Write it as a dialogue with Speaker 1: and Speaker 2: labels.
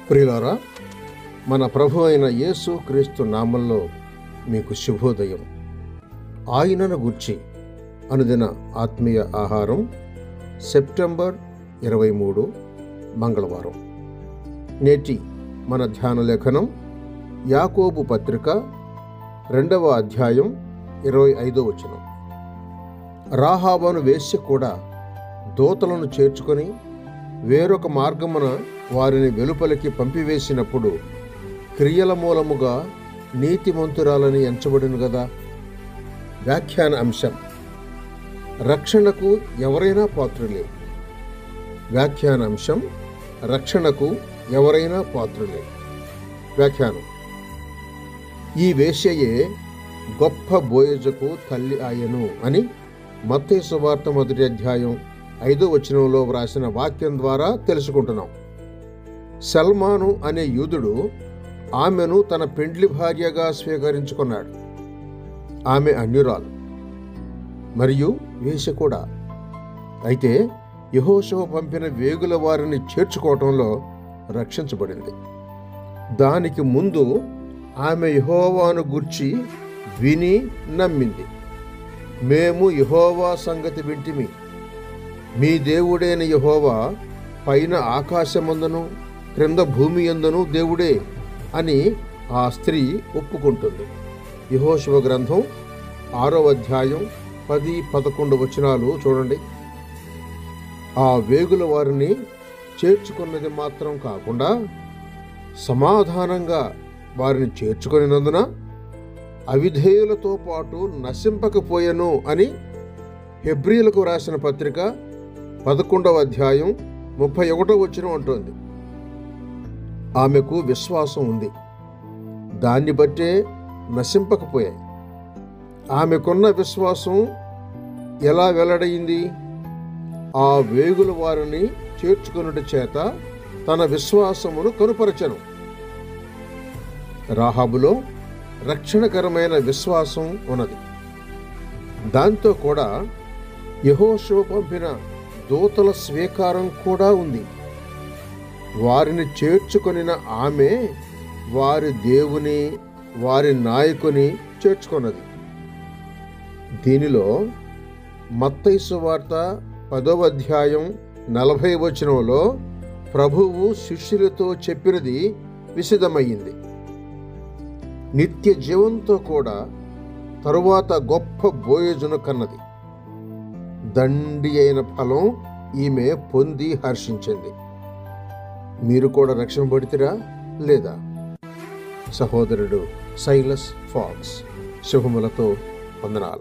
Speaker 1: ప్రియులారా, మన ప్రభు అయిన యేసు క్రీస్తు నామంలో మీకు శుభోదయం. ఆయనను గూర్చి అనుదిన ఆత్మీయ ఆహారం, సెప్టెంబర్ 23 మంగళవారం. నేటి మన ధ్యాన లేఖనం యాకోబు పత్రిక 2వ అధ్యాయం 25వ వచనం. రాహాబను వేశ్య కూడా దూతలను చేర్చుకొని వేరొక మార్గమున వారిని వెలుపలికి పంపివేసినప్పుడు క్రియల మూలముగా నీతిమంతురాలని ఎంచబడిను గదా. వ్యాఖ్యాన అంశం: రక్షణకు ఎవరైనా పాత్రులే. వ్యాఖ్యాన అంశం: రక్షణకు ఎవరైనా పాత్రులే. వ్యాఖ్యానం: ఈ వేశ్యయే గొప్ప బోయజుకు తల్లి ఆయను అని మత్తయి సువార్త 1వ అధ్యాయం 5వ వచనంలో వ్రాసిన వాక్యం ద్వారా తెలుసుకుంటున్నాం. సల్మాను అనే యూదుడు ఆమెను తన పెండ్లి భార్యగా స్వీకరించుకున్నాడు. ఆమె అన్యురాలు మరియు వేశ్య కూడా. అయితే యెహోషువ పంపిన వేగుల వారిని చేర్చుకోవటంలో రక్షించబడింది. దానికి ముందు ఆమె యెహోవాను గూర్చి విని నమ్మింది. మేము యెహోవా సంగతి వింటిమి, మీ దేవుడైన యెహోవా పైన ఆకాశమందును క్రింద భూమి యందును దేవుడే అని ఆ స్త్రీ ఒప్పుకుంటుంది. యెహోషువ గ్రంథం 6వ అధ్యాయం 10-11 వచనాలు చూడండి. ఆ వేగుల వారిని చేర్చుకున్నది మాత్రం కాకుండా సమాధానంగా వారిని చేర్చుకొనినందున అవిధేయులతో పాటు నశింపకపోయెను అని హెబ్రీయులకు రాసిన పత్రిక 11వ అధ్యాయం 31వ వచనం అంటోంది. ఆమెకు విశ్వాసం ఉంది, దాన్ని బట్టే నశింపకపోయాయి. ఆమెకున్న విశ్వాసం ఎలా వెల్లడైంది? ఆ వేగుల వారిని చేర్చుకొనుట చేత తన విశ్వాసమును కనుపరచెను. రాహాబులో రక్షణకరమైన విశ్వాసం ఉన్నది. దాంతో కూడా యెహోషువ పంపిన దూతల స్వీకారం కూడా ఉంది. వారిని చేర్చుకొనిన ఆమె వారి దేవుని, వారి నాయకుని చేర్చుకొన్నది. దీనిలో మత్తయి సువార్త 10వ అధ్యాయం 40వ వచనంలో ప్రభువు శిష్యులతో చెప్పినది విశదమయ్యింది. నిత్య జీవంతో కూడా తరువాత గొప్ప బోయజును కన్నది. దండి అయిన ఫలం ఈమె పొంది హర్షించింది. మీరు కూడా రక్షింపబడితిరా లేదా? సహోదరుడు సైలస్ ఫాక్స్. శుభములతో వందనాలు.